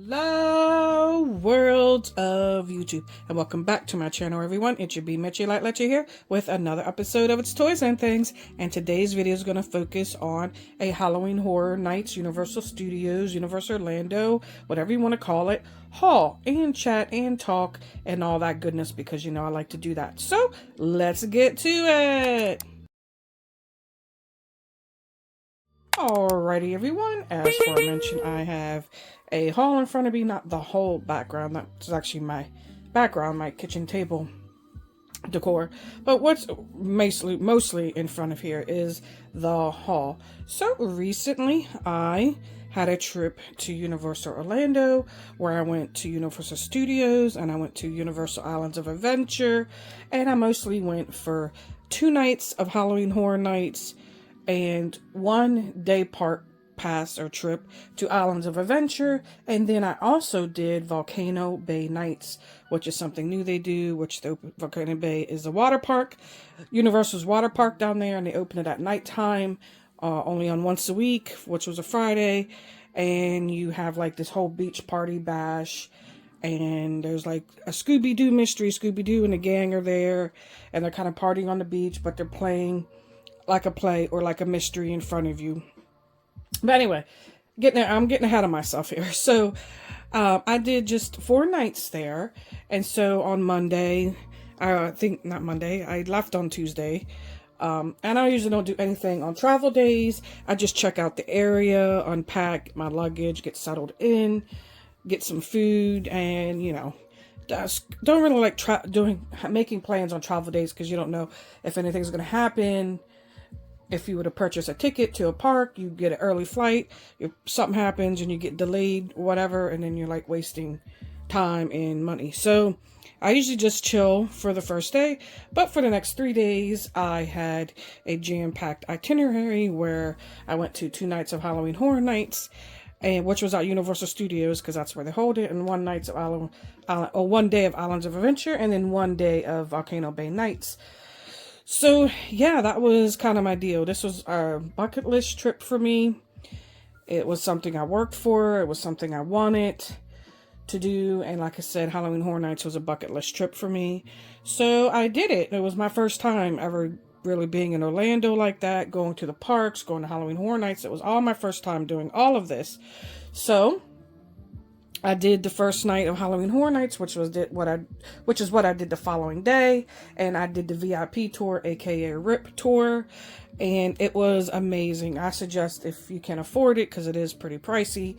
Hello, world of YouTube, and welcome back to my channel, everyone. It's your B Mitchie Light Letcher here with another episode of It's Toys and Things, and today's video is going to focus on a Halloween Horror Nights Universal Studios, Universal Orlando, whatever you want to call it, haul and chat and talk and all that goodness, because you know I like to do that. So let's get to it. Alrighty, everyone, as aforementioned, I have a haul in front of me, not the whole background, that's actually my background, my kitchen table decor, but what's mostly in front of here is the haul. So recently, I had a trip to Universal Orlando, where I went to Universal Studios, and I went to Universal Islands of Adventure, and I mostly went for 2 nights of Halloween Horror Nights, and 1 day park pass or trip to Islands of Adventure. And then I also did Volcano Bay Nights, which is something new they do, which the Volcano Bay is a water park, Universal's water park down there, and they open it at nighttime, only on once a week, which was a Friday. And you have like this whole beach party bash, and there's like a Scooby-Doo mystery. Scooby-Doo and the gang are there, and they're kind of partying on the beach, but they're playing like a play or like a mystery in front of you. But anyway, I'm getting ahead of myself here. So I did just 4 nights there. And so on Monday, I left on Tuesday. And I usually don't do anything on travel days. I just check out the area, unpack my luggage, get settled in, get some food, and don't really like making plans on travel days, because you don't know if anything's going to happen. If you were to purchase a ticket to a park, you get an early flight, something happens and you get delayed, whatever, and then you're like wasting time and money. So I usually just chill for the first day, but for the next 3 days, I had a jam-packed itinerary where I went to 2 nights of Halloween Horror Nights, and which was at Universal Studios, because that's where they hold it, and 1 day of Islands of Adventure, and then 1 day of Volcano Bay Nights. So yeah, that was kind of my deal. This was a bucket list trip for me. It was something I worked for. It was something I wanted to do. And like I said, Halloween Horror Nights was a bucket list trip for me. So I did it. It was my first time ever really being in Orlando like that, going to the parks, going to Halloween Horror Nights. It was all my first time doing all of this. So I did the first night of Halloween Horror Nights, which is what I did the following day, and I did the VIP tour, aka RIP tour, and it was amazing. I suggest, if you can afford it, because it is pretty pricey,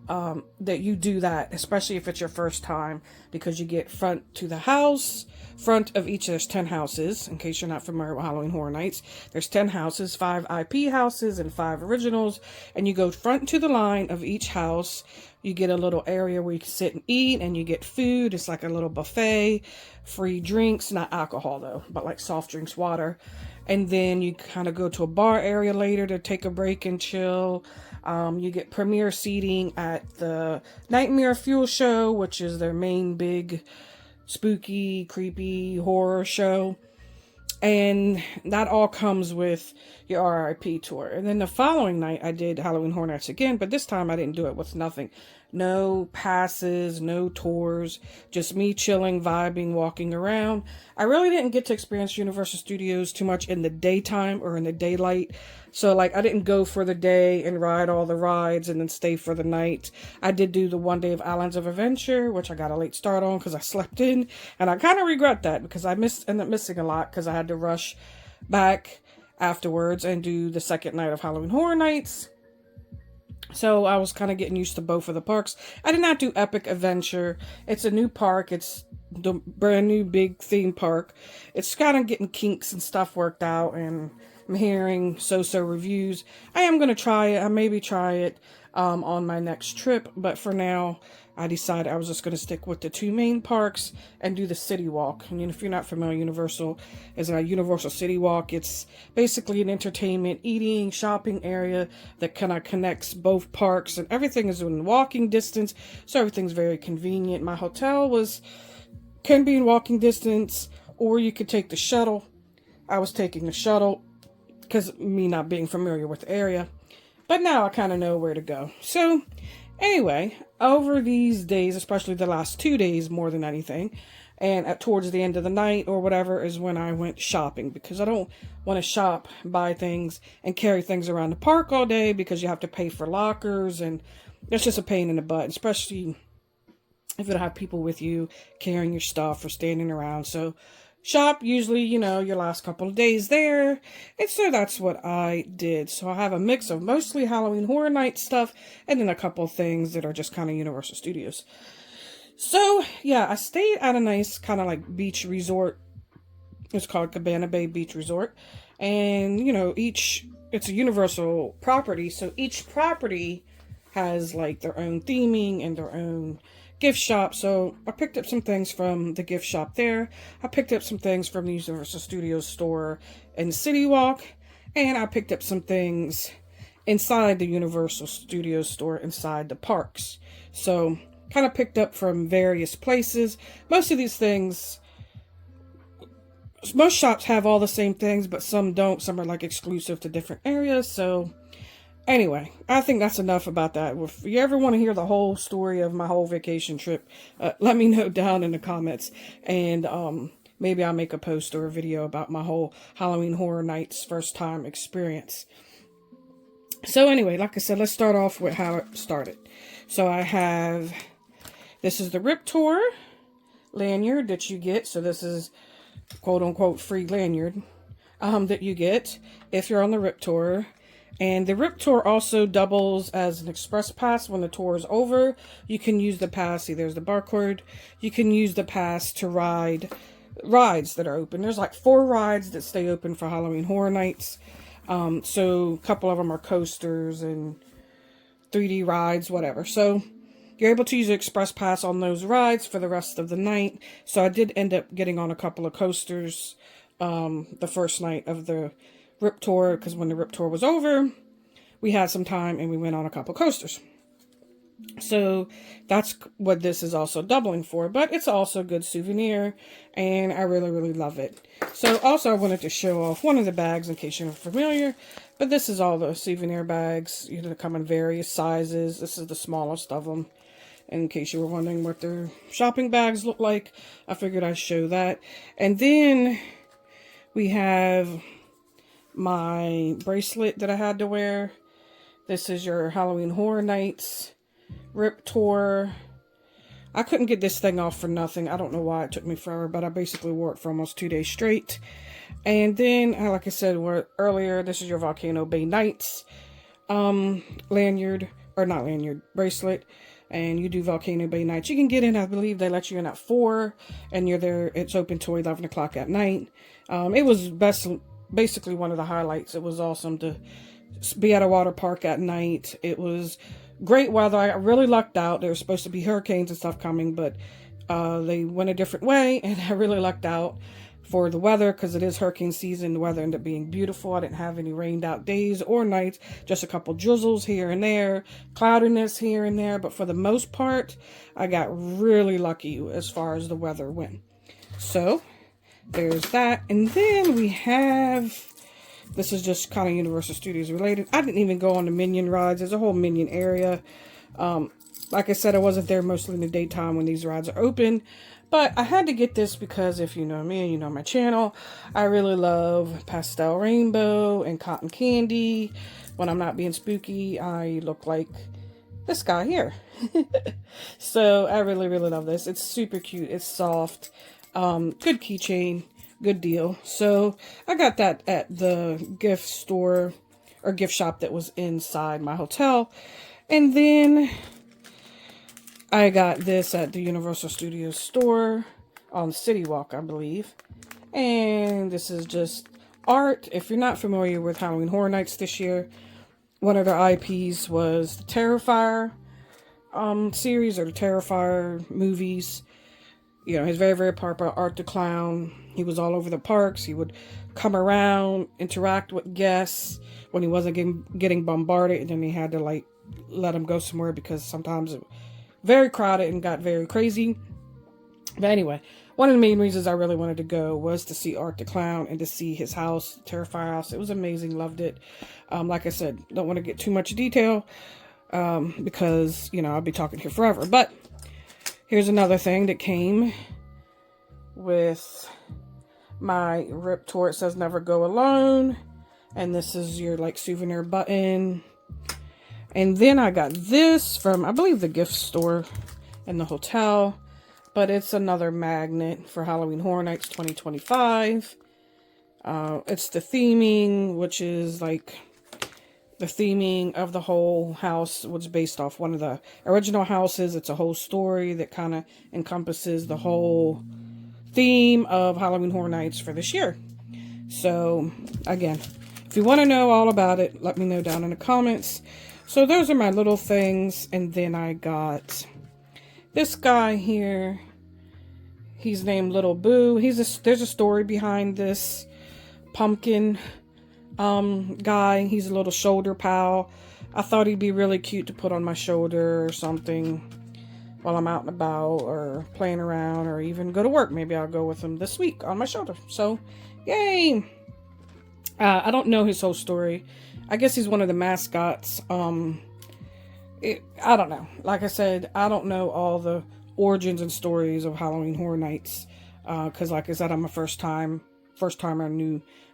that you do that, especially if it's your first time, because you get front of each. There's 10 houses, in case you're not familiar with Halloween Horror Nights. There's 10 houses, 5 IP houses and 5 originals, and you go front to the line of each house. You get a little area where you can sit and eat, and you get food. It's like a little buffet, free drinks, not alcohol though, but like soft drinks, water. And then you kind of go to a bar area later to take a break and chill. You get premiere seating at the Nightmare Fuel show, which is their main big spooky, creepy horror show. And that all comes with your RIP tour. And then the following night, I did Halloween Horror Nights again, but this time I didn't do it with nothing. No passes, no tours, just me chilling, vibing, walking around. I really didn't get to experience Universal Studios too much in the daytime or in the daylight. So like I didn't go for the day and ride all the rides and then stay for the night. I did do the 1 day of Islands of Adventure, which I got a late start on because I slept in. And I kind of regret that, because I ended up missing a lot because I had to rush back afterwards and do the second night of Halloween Horror Nights. So I was kind of getting used to both of the parks. I did not do Epic Adventure. It's a new park. It's the brand new big theme park. It's kind of getting kinks and stuff worked out, and I'm hearing so-so reviews. I am going to try it. I maybe try it on my next trip, but for now, I decided I was just going to stick with the 2 main parks and do the City Walk. And if you're not familiar, Universal is a Universal City Walk. It's basically an entertainment, eating, shopping area that kind of connects both parks, and everything is in walking distance, so everything's very convenient. My hotel can be in walking distance, or you could take the shuttle. I was taking the shuttle because me not being familiar with the area, but now I kind of know where to go. So Anyway, over these days, especially the last 2 days more than anything, and towards the end of the night or whatever is when I went shopping, because I don't want to shop, buy things, and carry things around the park all day because you have to pay for lockers, and it's just a pain in the butt, especially if you don't have people with you carrying your stuff or standing around. So shop usually, your last couple of days there. And so that's what I did. So I have a mix of mostly Halloween Horror Night stuff and then a couple of things that are just kind of Universal Studios. So yeah, I stayed at a nice kind of like beach resort. It's called Cabana Bay Beach Resort. And, it's a Universal property. So each property has like their own theming and their own gift shop. So I picked up some things from the gift shop there. I picked up some things from the Universal Studios store in City Walk. And I picked up some things inside the Universal Studios store inside the parks. So kind of picked up from various places. Most of these things, most shops have all the same things, but some don't. Some are like exclusive to different areas. So anyway, I think that's enough about that. If you ever want to hear the whole story of my whole vacation trip, let me know down in the comments. And maybe I'll make a post or a video about my whole Halloween Horror Nights first time experience. So anyway, like I said, let's start off with how it started. So this is the Rip Tour lanyard that you get. So this is quote unquote free lanyard that you get if you're on the Rip Tour. And the Rip Tour also doubles as an express pass when the tour is over. You can use the pass, see there's the barcode. You can use the pass to ride rides that are open. There's like 4 rides that stay open for Halloween Horror Nights. So a couple of them are coasters and 3D rides, whatever. So you're able to use the express pass on those rides for the rest of the night. So I did end up getting on a couple of coasters the first night of the Rip Tour, because when the Rip Tour was over, we had some time and we went on a couple coasters. So that's what this is also doubling for, but it's also a good souvenir and I really, really love it. So also I wanted to show off one of the bags in case you're not familiar, but this is all the souvenir bags. They come in various sizes. This is the smallest of them. In case you were wondering what their shopping bags look like, I figured I'd show that. And then we have my bracelet that I had to wear. This is your Halloween Horror Nights Rip Tour. I couldn't get this thing off for nothing. I don't know why it took me forever, but I basically wore it for almost 2 days straight. And then, like I said earlier, this is your Volcano Bay Nights lanyard, or not lanyard, bracelet. And you do Volcano Bay Nights. You can get in, I believe they let you in at 4, and you're there. It's open till 11 o'clock at night. It was basically one of the highlights. It was awesome to be at a water park at night. It was great weather. I really lucked out. There were supposed to be hurricanes and stuff coming, but they went a different way, and I really lucked out for the weather because it is hurricane season. The weather ended up being beautiful. I didn't have any rained out days or nights, just a couple drizzles here and there, cloudiness here and there, but for the most part, I got really lucky as far as the weather went. So there's that. And then we have, this is just kind of Universal Studios related. I didn't even go on the Minion rides. There's a whole Minion area. Like I said, I wasn't there mostly in the daytime when these rides are open. But I had to get this because if you know me and you know my channel, I really love pastel rainbow and cotton candy. When I'm not being spooky, I look like this guy here. So I really, really love this. It's super cute. It's soft. Good keychain. Good deal. So I got that at the gift store or gift shop that was inside my hotel. And then I got this at the Universal Studios store on City Walk, I believe. And this is just art. If you're not familiar with Halloween Horror Nights this year, one of their IPs was the Terrifier series or the Terrifier movies. He's very, very popular. Art the Clown. He was all over the parks. He would come around, interact with guests when he wasn't getting bombarded. And then they had to let him go somewhere because sometimes it very crowded and got very crazy. But anyway, one of the main reasons I really wanted to go was to see Art the Clown and to see his house, Terrifier house. It was amazing. Loved it. Like I said, don't want to get too much detail. because, you know, I'll be talking here forever. But here's another thing that came with my Rip Tour. It says never go alone. And this is your like souvenir button. And then I got this from, I believe, the gift store in the hotel. But it's another magnet for Halloween Horror Nights 2025. It's the theming, which is like the theming of the whole house, which is based off one of the original houses. It's a whole story that kind of encompasses the whole theme of Halloween Horror Nights for this year. So, again, if you want to know all about it, let me know down in the comments. So, those are my little things. And then I got this guy here. He's named Little Boo. There's a story behind this pumpkin guy. He's a little shoulder pal. I thought he'd be really cute to put on my shoulder or something while I'm out and about or playing around or even go to work. Maybe I'll go with him this week on my shoulder. So, yay! I don't know his whole story. I guess he's one of the mascots. I don't know. Like I said, I don't know all the origins and stories of Halloween Horror Nights. Because like I said, I'm a first timer,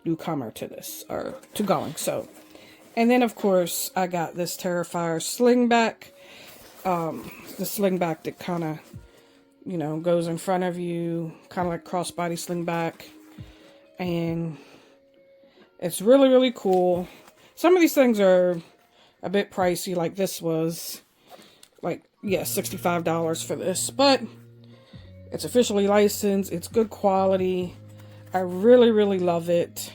newcomer to this, or to going. So, and then of course I got this Terrifier slingback, the slingback that kind of, you know, goes in front of you, kind of like crossbody slingback, and it's really, really cool. Some of these things are a bit pricey, like this was like, yeah, $65 for this, but it's officially licensed, it's good quality. I really, really love it.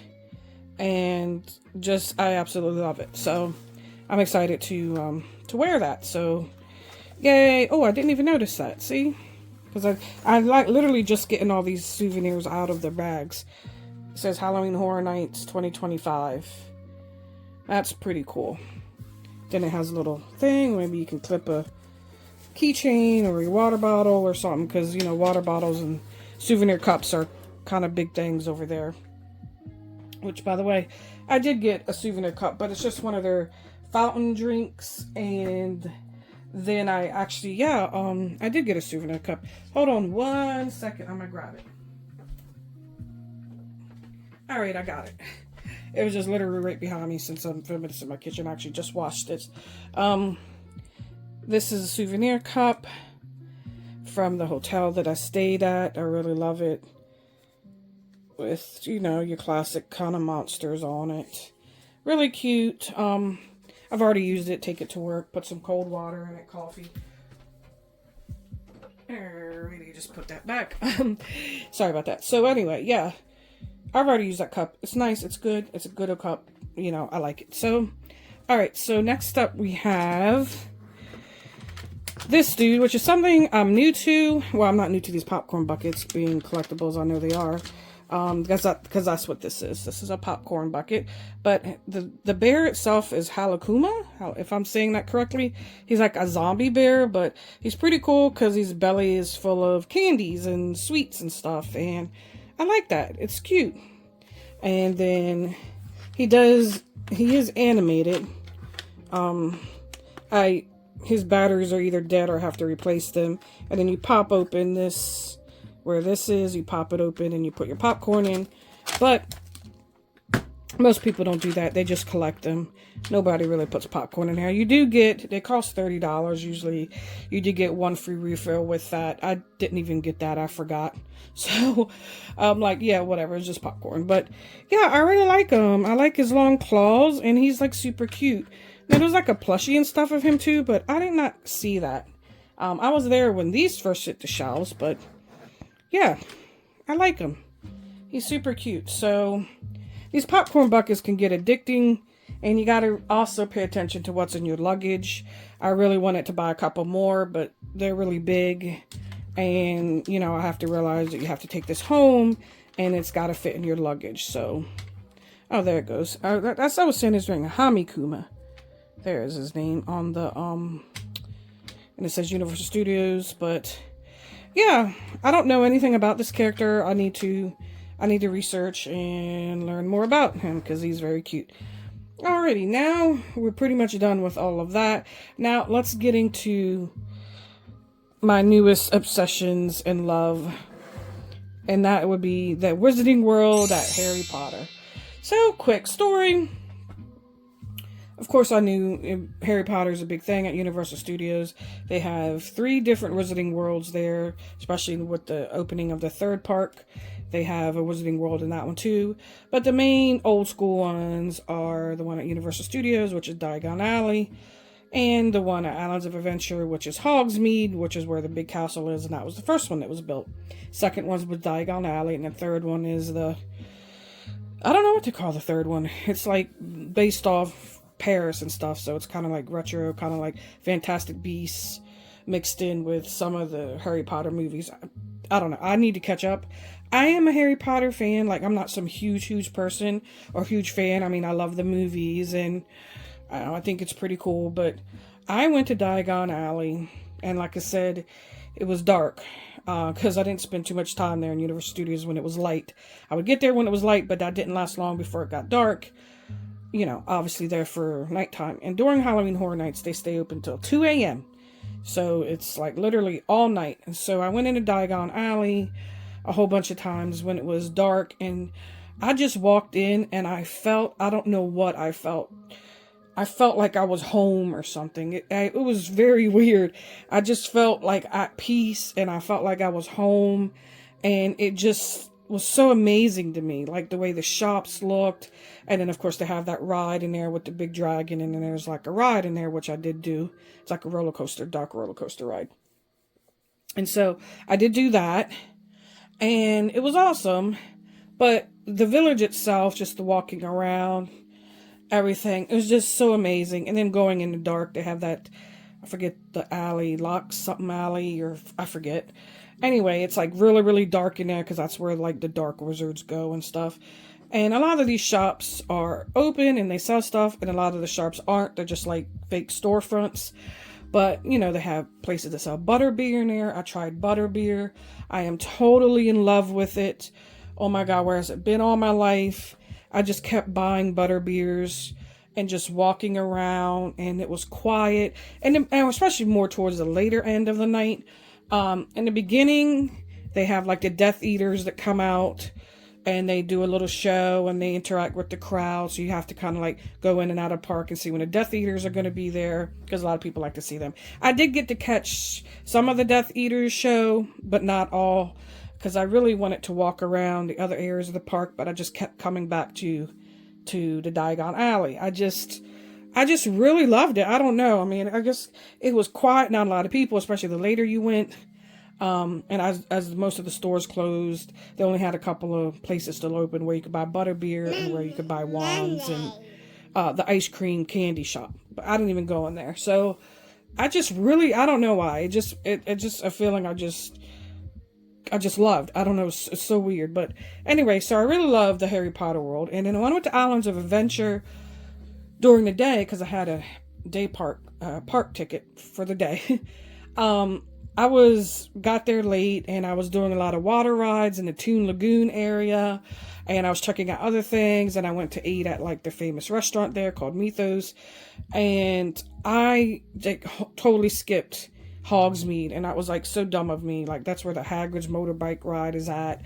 And just, I absolutely love it. So, I'm excited to wear that. So, yay. Oh, I didn't even notice that. See? Because I like literally just getting all these souvenirs out of the bags. It says Halloween Horror Nights 2025. That's pretty cool. Then it has a little thing. Maybe you can clip a keychain or your water bottle or something. Because, you know, water bottles and souvenir cups are kind of big things over there. Which, by the way, I did get a souvenir cup, but it's just one of their fountain drinks. And then I actually, I did get a souvenir cup. Hold on 1 second. I'm gonna grab it. All right, I got it. It was just literally right behind me since I'm filming this in my kitchen. I actually just washed it. This is a souvenir cup from the hotel that I stayed at. I really love it. With, you know, your classic kind of monsters on it. Really cute. I've already used it. Take it to work. Put some cold water in it. Coffee. Maybe just put that back. Sorry about that. So anyway, yeah. I've already used that cup. It's nice. It's good. It's a good cup. You know, I like it. So, alright. So next up we have this dude, which is something I'm new to. Well, I'm not new to these popcorn buckets being collectibles. I know they are. Because that's what this is. This is a popcorn bucket. But the bear itself is Halakuma, if I'm saying that correctly. He's like a zombie bear, but he's pretty cool because his belly is full of candies and sweets and stuff. And I like that. It's cute. And then he is animated. His batteries are either dead or I have to replace them. And then you pop open this. Where this is, you pop it open and you put your popcorn in. But most people don't do that. They just collect them. Nobody really puts popcorn in here. You do get, they cost $30 usually. You do get one free refill with that. I didn't even get that. I forgot. So, I'm like, yeah, whatever. It's just popcorn. But, yeah, I really like him. I like his long claws and he's like super cute. Now, there's like a plushie and stuff of him too, but I did not see that. I was there when these first hit the shelves, but yeah, I like him. He's super cute. So, these popcorn buckets can get addicting, and you got to also pay attention to what's in your luggage. I really wanted to buy a couple more, but they're really big, and, you know, I have to realize that you have to take this home, and it's got to fit in your luggage. So, oh, there it goes. That's I was saying his ring, Hamikuma. There is his name on the, and it says Universal Studios, but yeah, I don't know anything about this character. I need to research and learn more about him because he's very cute. Alrighty, now we're pretty much done with all of that. Now let's get into my newest obsessions and love, and that would be the Wizarding World at Harry Potter. So, quick story. Of course, I knew Harry Potter is a big thing at Universal Studios. They have 3 different Wizarding Worlds there, especially with the opening of the 3rd park. They have a Wizarding World in that one too. But the main old school ones are the one at Universal Studios, which is Diagon Alley, and the one at Islands of Adventure, which is Hogsmeade, which is where the big castle is, and that was the first one that was built. Second one's with Diagon Alley, and the third one is I don't know what to call the third one. It's like based off Paris and stuff, so it's kind of like retro, kind of like Fantastic Beasts mixed in with some of the Harry Potter movies. I don't know. I need to catch up. I am a Harry Potter fan. Like, I'm not some huge person or huge fan. I mean, I love the movies and I think it's pretty cool, but I went to Diagon Alley, and like I said, it was dark because I didn't spend too much time there in Universal Studios when it was light. I would get there when it was light, but that didn't last long before it got dark. You know, obviously there for nighttime. And during Halloween Horror Nights, they stay open till 2 a.m. So it's like literally all night. And so I went into Diagon Alley a whole bunch of times when it was dark, and I just walked in and I don't know what I felt. I felt like I was home or something. It was very weird. I just felt like at peace, and I felt like I was home, and it just was so amazing to me, like the way the shops looked. And then of course they have that ride in there with the big dragon, and then there's like a ride in there, which I did do. It's like a roller coaster, dark roller coaster ride. And so I did do that, and it was awesome. But the village itself, just the walking around, everything, it was just so amazing. And then going in the dark, they have that, I forget the alley, Lock something alley, or I forget. Anyway, it's like really dark in there because that's where like the dark wizards go and stuff. And a lot of these shops are open and they sell stuff, and a lot of the shops aren't. They're just like fake storefronts. But, you know, they have places that sell butterbeer in there. I tried butterbeer. I am totally in love with it. Oh my God, where has it been all my life? I just kept buying butterbeers and just walking around, and it was quiet. And especially more towards the later end of the night. In the beginning, they have like the Death Eaters that come out, and they do a little show and they interact with the crowd. So you have to kind of like go in and out of park and see when the Death Eaters are going to be there, because a lot of people like to see them. I did get to catch some of the Death Eaters show, but not all, because I really wanted to walk around the other areas of the park, but I just kept coming back to the Diagon Alley. I just really loved it. I don't know. I mean, I guess it was quiet, not a lot of people, especially the later you went. And as most of the stores closed, they only had a couple of places still open where you could buy butterbeer and where you could buy wands and the ice cream candy shop. But I didn't even go in there. So I just really, I don't know why. It just a feeling I just loved. I don't know. It's so weird. But anyway, so I really loved the Harry Potter world. And then I went to Islands of Adventure during the day because I had a day park ticket for the day. I got there late, and I was doing a lot of water rides in the Toon Lagoon area, and I was checking out other things, and I went to eat at like the famous restaurant there called Mythos, and I totally skipped Hogsmeade, and that was like so dumb of me. Like, that's where the Hagrid's motorbike ride is at,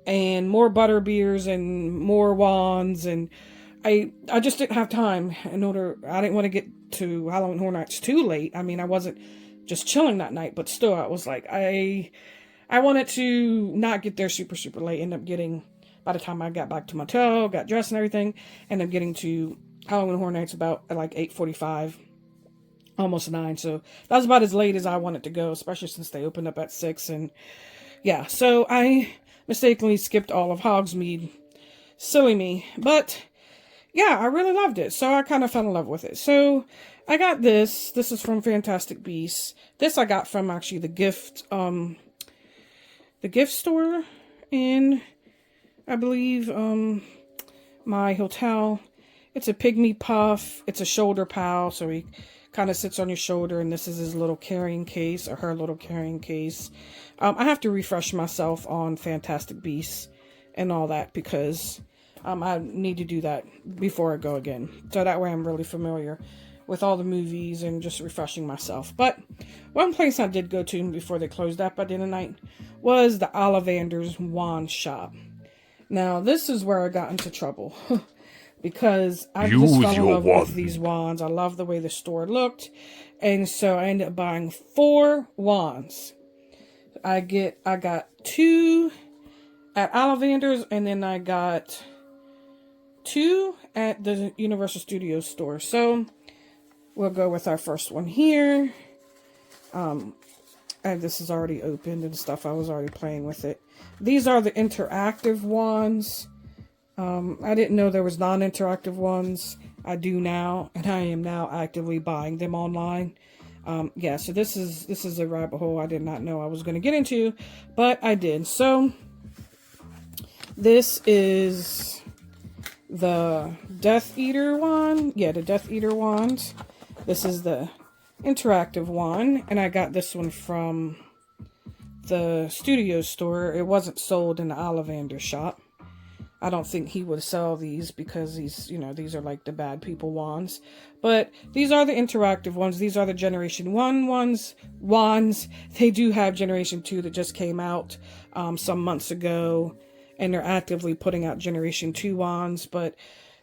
and more butterbeers and more wands, and I just didn't have time I didn't want to get to Halloween Horror Nights too late. I mean, I wasn't just chilling that night, but still, I was like, I wanted to not get there super late. End up getting, by the time I got back to my hotel, got dressed and everything, end up getting to Halloween Horror Nights about at like 8:45, almost 9. So that was about as late as I wanted to go, especially since they opened up at 6. And yeah, so I mistakenly skipped all of Hogsmeade. Silly me. But yeah, I really loved it. So I kind of fell in love with it. So I got this. This is from Fantastic Beasts. This I got from actually the gift store in, I believe, my hotel. It's a pygmy puff. It's a shoulder pal, so he kind of sits on your shoulder, and this is his little carrying case, or her little carrying case. I have to refresh myself on Fantastic Beasts and all that, because I need to do that before I go again. So that way I'm really familiar with all the movies and just refreshing myself. But one place I did go to before they closed up at the end of the night was the Ollivander's Wand Shop. Now, this is where I got into trouble. Because I just fell in love with these wands. I love the way the store looked. And so I ended up buying 4 wands. I got 2 at Ollivander's, and then I got 2 at the Universal Studios store. So we'll go with our first one here. And this is already opened and stuff. I was already playing with it. These are the interactive wands. I didn't know there was non-interactive ones. I do now, and I am now actively buying them online. Yeah, so this is a rabbit hole I did not know I was going to get into, but I did. So this is the Death Eater wand. Yeah, the Death Eater wand. This is the interactive one, and I got this one from the studio store. It wasn't sold in the Ollivander shop. I don't think he would sell these because these are like the bad people wands. But these are the interactive ones. These are the Generation 1 wands. They do have Generation 2 that just came out some months ago. And they're actively putting out Generation 2 wands. But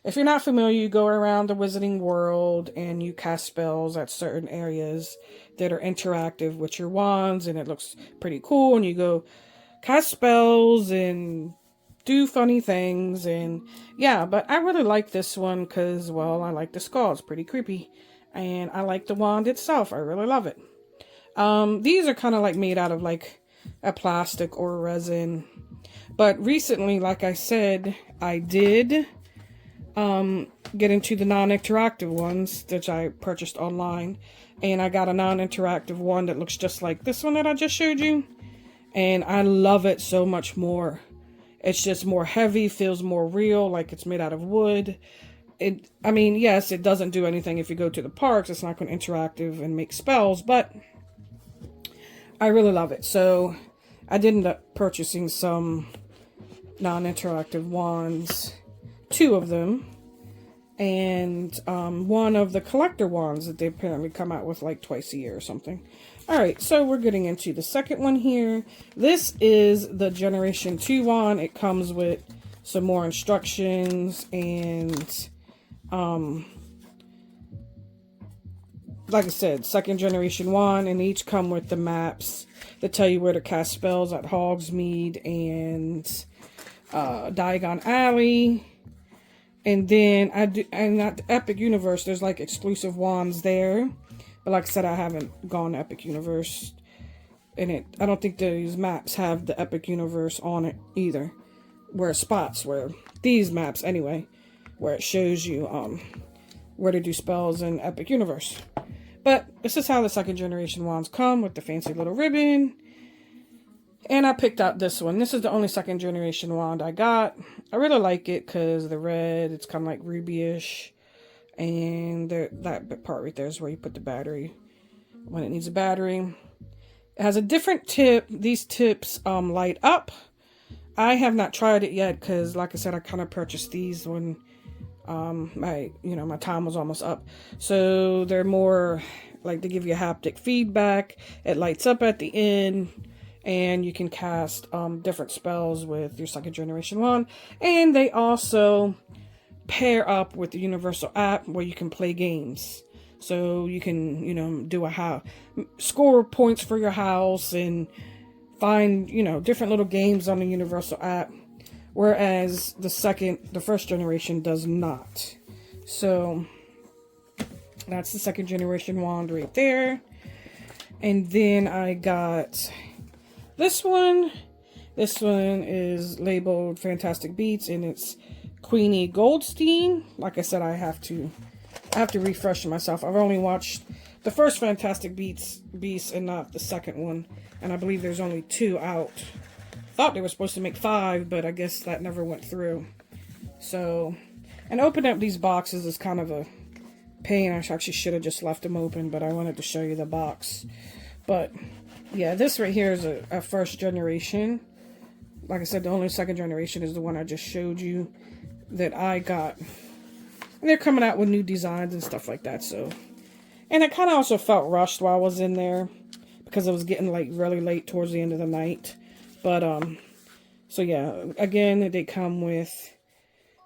if you're not familiar, you go around the Wizarding World and you cast spells at certain areas that are interactive with your wands. And it looks pretty cool. And you go cast spells and do funny things, and yeah, but I really like this one because, well, I like the skull. It's pretty creepy, and I like the wand itself. I really love it. These are kind of like made out of like a plastic or resin, but recently, like I said, I did get into the non-interactive ones that I purchased online, and I got a non-interactive one that looks just like this one that I just showed you, and I love it so much more. It's just more heavy, feels more real, like it's made out of wood. I mean, yes, it doesn't do anything if you go to the parks. It's not going to interactive and make spells, but I really love it. So I did end up purchasing some non-interactive wands, 2 of them, and one of the collector wands that they apparently come out with like twice a year or something. Alright, so we're getting into the second one here. This is the Generation 2 wand. It comes with some more instructions and, like I said, second generation wand, and each come with the maps that tell you where to cast spells at Hogsmeade and Diagon Alley. And then at the Epic Universe, there's like exclusive wands there. But like I said, I haven't gone to Epic Universe, and I don't think these maps have the Epic Universe on it either. Where spots where these maps anyway, where it shows you where to do spells in Epic Universe. But this is how the second generation wands come, with the fancy little ribbon. And I picked out this one. This is the only second generation wand I got. I really like it because the red, it's kind of like ruby-ish. And that part right there is where you put the battery when it needs a battery. It has a different tip. These tips light up. I have not tried it yet because, like I said, I kind of purchased these when my time was almost up. So they're more like, they give you haptic feedback. It lights up at the end, and you can cast different spells with your second generation wand. And they also pair up with the Universal app where you can play games. So you can, do score points for your house and find, different little games on the Universal app. Whereas the first generation does not. So that's the second generation wand right there. And then I got this one. This one is labeled Fantastic Beats, and it's Queenie Goldstein. Like I said, I have to refresh myself. I've only watched the first Fantastic Beasts and not the second one. And I believe there's only 2 out. Thought they were supposed to make 5, but I guess that never went through. So, and opening up these boxes is kind of a pain. I actually should have just left them open, but I wanted to show you the box. But yeah, this right here is a first generation. Like I said, the only second generation is the one I just showed you. that I got. And they're coming out with new designs and stuff like that. So, and I kind of also felt rushed while I was in there because it was getting like really late towards the end of the night. But so yeah, again, they come with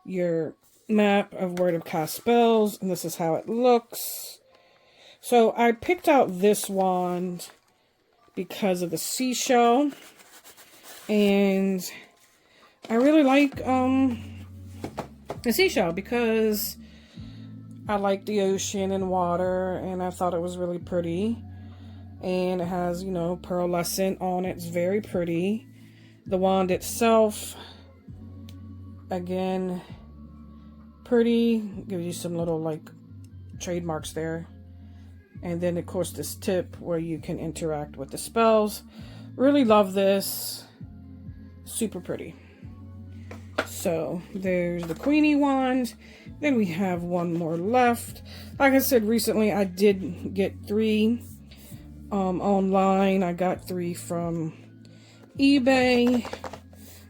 your map of where to cast spells, and this is how it looks. So I picked out this wand because of the seashell, and I really like the seashell because I like the ocean and water, and I thought it was really pretty. And it has, you know, pearlescent on it. It's very pretty. The wand itself, again, pretty. Gives you some little, like, trademarks there. And then, of course, this tip where you can interact with the spells. Really love this. Super pretty. So, there's the Queenie wand. Then we have one more left. Like I said, recently I did get 3 online. I got 3 from eBay.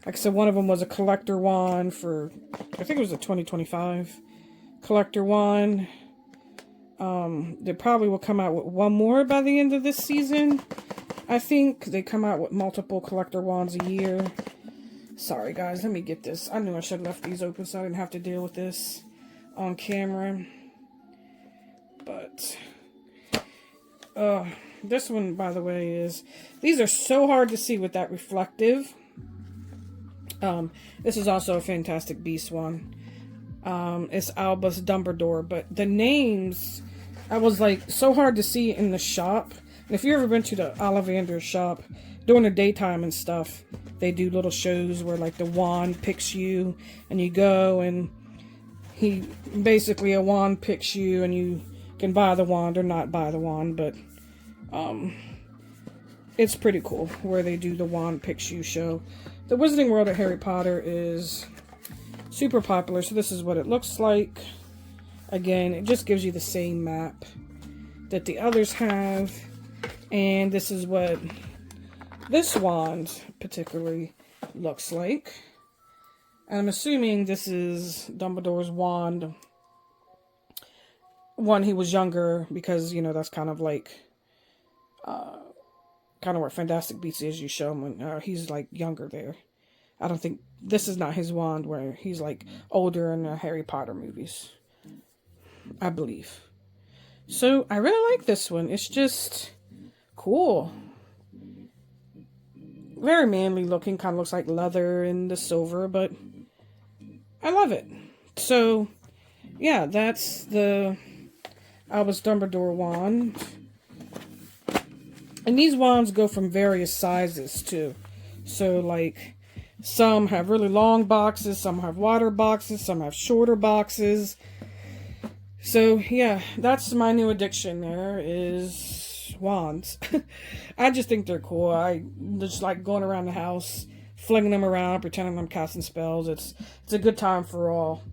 Like I said, one of them was a collector wand for, I think it was a 2025 collector wand. They probably will come out with one more by the end of this season. I think they come out with multiple collector wands a year. Sorry guys, let me get this. I knew I should have left these open so I didn't have to deal with this on camera. But this one, by the way, is, these are so hard to see with that reflective. This is also a Fantastic Beasts one. It's Albus Dumbledore, but the names, I was like, so hard to see in the shop. And if you've ever been to the Ollivander shop during the daytime and stuff, they do little shows where like the wand picks you and you go, and he basically, a wand picks you and you can buy the wand or not buy the wand, but it's pretty cool where they do the wand picks you show. The Wizarding World of Harry Potter is super popular, so this is what it looks like. Again, it just gives you the same map that the others have, and this is what this wand particularly looks like. And I'm assuming this is Dumbledore's wand when he was younger, because, you know, that's kind of like kind of where Fantastic Beasts is. You show him when he's like younger there. I don't think, this is not his wand where he's like older in the Harry Potter movies, I believe. So I really like this one. It's just cool. Very manly looking, kind of looks like leather in the silver, but I love it. So yeah, that's the Albus Dumbledore wand. And these wands go from various sizes too. So like, some have really long boxes, some have wider boxes, some have shorter boxes. So yeah, that's my new addiction there, is wands. I just think they're cool. I just like going around the house, flinging them around, pretending I'm casting spells. It's a good time for all.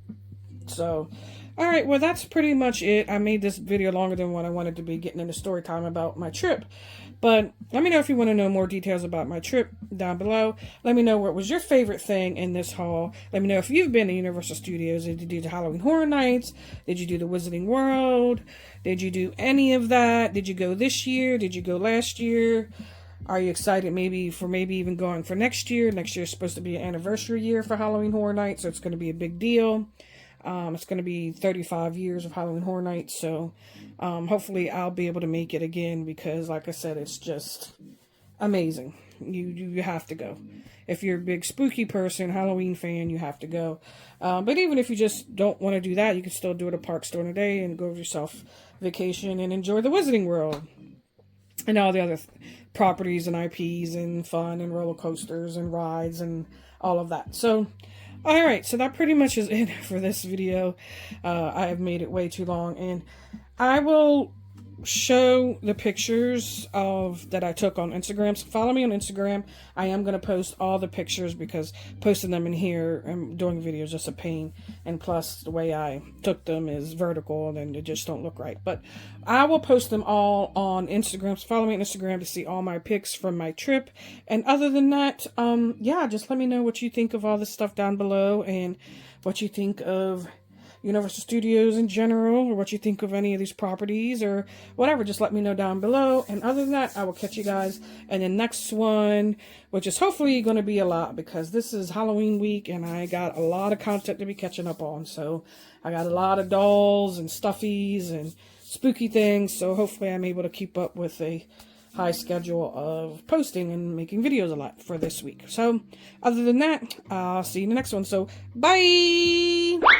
So, alright, well that's pretty much it. I made this video longer than what I wanted to be, getting into story time about my trip. But let me know if you want to know more details about my trip down below. Let me know what was your favorite thing in this haul. Let me know if you've been to Universal Studios. Did you do the Halloween Horror Nights? Did you do the Wizarding World? Did you do any of that? Did you go this year? Did you go last year? Are you excited maybe even going for next year? Next year is supposed to be an anniversary year for Halloween Horror Nights, so it's going to be a big deal. It's going to be 35 years of Halloween Horror Nights, so hopefully I'll be able to make it again, because like I said, it's just amazing. You have to go. If you're a big spooky person, Halloween fan, you have to go. But even if you just don't want to do that, you can still do it at parks during the day and go with yourself vacation and enjoy the Wizarding World and all the other properties and IPs and fun and roller coasters and rides and all of that. So alright, so that pretty much is it for this video. I have made it way too long, and I will show the pictures of that I took on Instagram. So follow me on Instagram. I am going to post all the pictures because posting them in here and doing videos is just a pain. And plus the way I took them is vertical and they just don't look right. But I will post them all on Instagram. So follow me on Instagram to see all my pics from my trip. And other than that, yeah, just let me know what you think of all this stuff down below and what you think of Universal Studios in general, or what you think of any of these properties or whatever. Just let me know down below. And other than that, I will catch you guys in the next one, which is hopefully going to be a lot because this is Halloween week and I got a lot of content to be catching up on. So I got a lot of dolls and stuffies and spooky things. So hopefully I'm able to keep up with a high schedule of posting and making videos a lot for this week. So other than that, I'll see you in the next one. So bye!